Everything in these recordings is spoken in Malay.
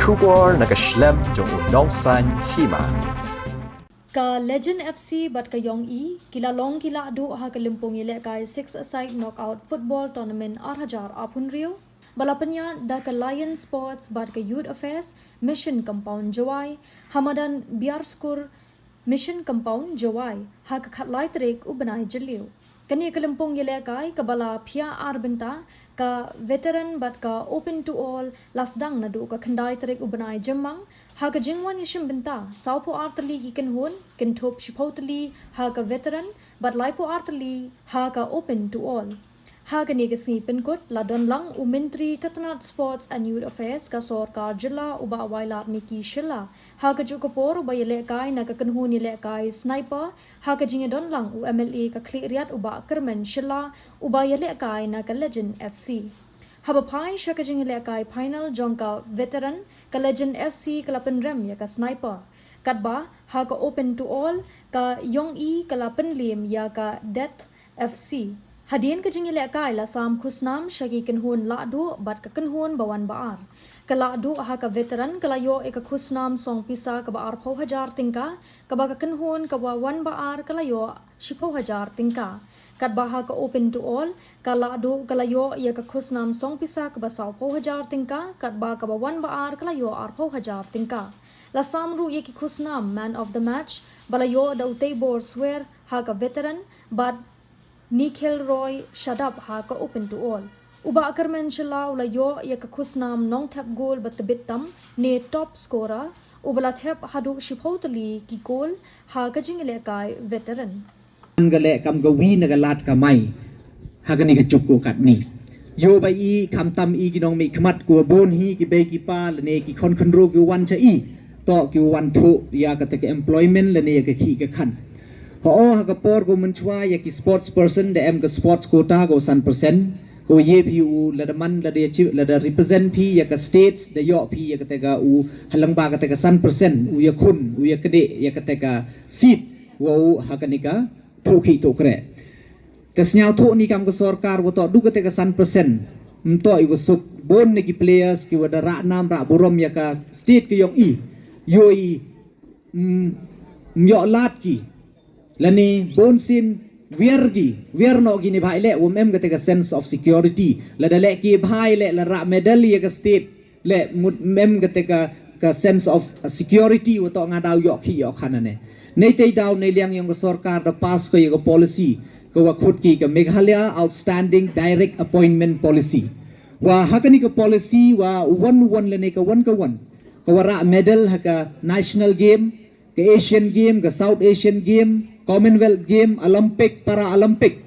Shubor nakaslem jong unongsan Hima. Ka Legend FC bat ka Ïong-I kilalong kila Lahduh ha kalimpong ile kai 6-a-side knockout football tournament 8,000 apun rio. Balapanya da ka Lion Sports bat ka Youth Affairs Mission Compound Jawai Hamadan Biarskur Mission Compound Jawai ha ka khatlai trek ubanai jeliu. Kani kalimpong ile kai kabala phia arbenta ka veteran bat ka open to all lasdang nadu ka khandai trek ubanai jamang ha ka jingwan ishim benta saupo artali ki kenhon kentop shipotali ha ka veteran bat laipo artali ha ka open to all ha ka ni ka si penkot la don lang umentri katanat sports and youth affairs ka sarkar Shylla uba Wailad miki Shylla ha ka jukopor uba yele kai na ka kenhon yele kai Snipper ha ka jinga don lang u MLA ka Kyrmen uba Kyrmen Shylla uba yele kai na ka Legend FC Habapai siya ka jingile kay final jongka veteran ka Legend FC kalapan rem ya ka Snipper. Katba ha ka open to all ka Ïong-I kalapan lim ya ka Death FC. Hadien ka jingile kay lasam khusnam siya ki kenhun Lahduh bat ka kenhun bawan baar. Ka Lahduh ha ka veteran kalayo ka khusnam song pisa ka baar 4,000 tingka ka ba ka kenhun ka bawan baar kalayo 10,000 tingka. Kat baha ka open to all ka Lahduh kalayo ya ka khusnam song pisa ka basaw 4,000 tingka kat ba ka bawan baar kalayo 4,000 tingka la samru ya ki khusnam man of the match balayo da utay bor swear ha ka veteran but Nikhil Roy Shadab ha ka open to all uba Kyrmen Shylla ulayo ya ka khusnam nong thap goal bat bitam ne top scorer ubala thap hadu shipotali ki goal ha ka jingile kai veteran Gale kam gawi na galat kamay hagani ka chukko kat ni yo ba I kam tam I ginong mi khamat ko bon hi ki be ki pa lane ki khon khon ro ki wan cha I to ki wan tho ya ka te employment lane ka khi ka khan ho ha ka por ko mun chwa ya ki sports person de em ka sports quota go 100% ko ye phi u la da man la de chi la da represent phi ya ka states de yo phi ya ka te ka u halang ba ka te ka 100% u ya khun u ya kede ya ka te ka seat wo ha ka ni ka Thuki to kre kasnyau thu ni kam ko sarkar wo to du ka te ka 100% mto I wo sup bon ne ki players ki wa da ra nam ra borom ya ka state ki Ïong-I yo I myo lat ki lani bon sin wer no gi ni bhai le wo mem ka te ka sense of security la da le ki bhai le la ra medal ya ka state le mem ka te ka sense of security wo to nga daw yo khi yo khan ne nei tei daw nei liang yong sarkar da pass ko ye policy ko wa khut ki ka Meghalaya outstanding direct appointment policy wa hakani ka policy wa one le nei ka one ko ra medal ha ka national game ka Asian game ka South Asian game Commonwealth game Olympic para Olympic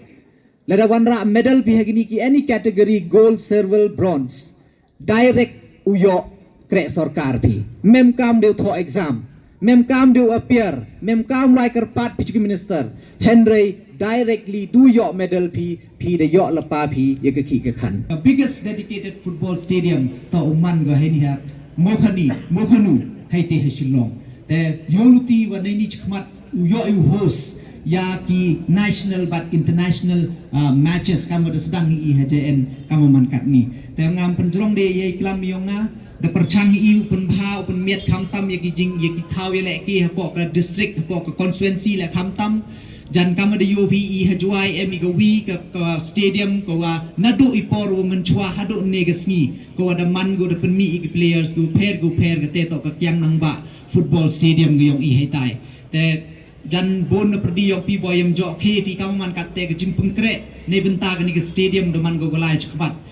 la da wan ra medal bi hagini ki any category gold silver bronze direct uyo kre sarkar bi mem kam de tho exam Mem kam do appear, mem kam like pat pichki minister, Henry directly do your medal p the your lapa p ye ka ki ka khan. The biggest dedicated football stadium to umman ga heni ha mokhanu haite he Shillong. The yoluti wa nei ni chkhmat yo I host ya ki national but international matches kam da sedang I HJN kam man kat ni. Te ngam penjrong de ye klam yonga da perchangi I pun bha pun miet kham tam ye ki jing ye ki thaw ye le ki ha ko ka district ko ka constituency le kham tam jan kam da UP I hajwai emi ga wi ka stadium ko wa nadu ipor wo men chwa hadu ne ga sngi ko da man go da pen mi ki players go pher ga te to ka kyang nang ba football stadium ga Ïong-I hai tai te jan bon perdi yo pi boyem jo ke pi kam man kat te ga jing pung kre ne benta ga ni ga stadium da man go golai chkhbat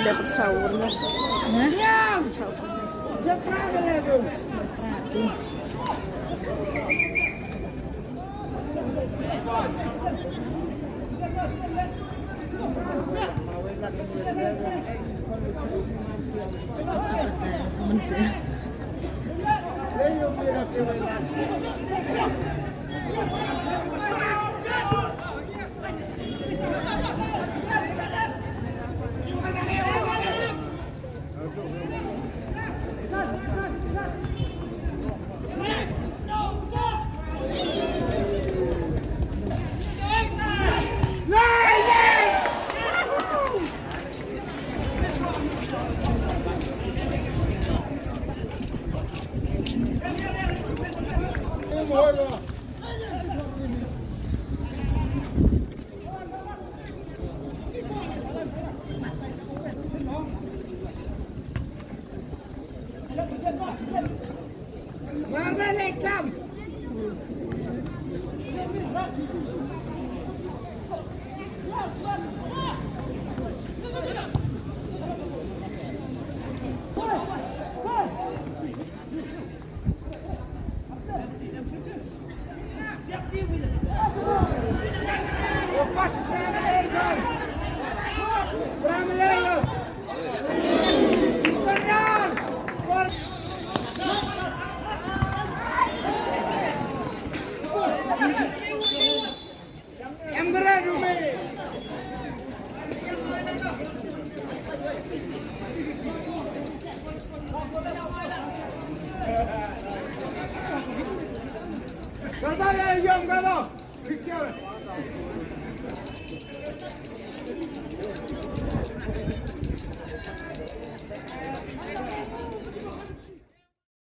Dapat sahur lah. Gaza ya Ïong, gaza. Picture.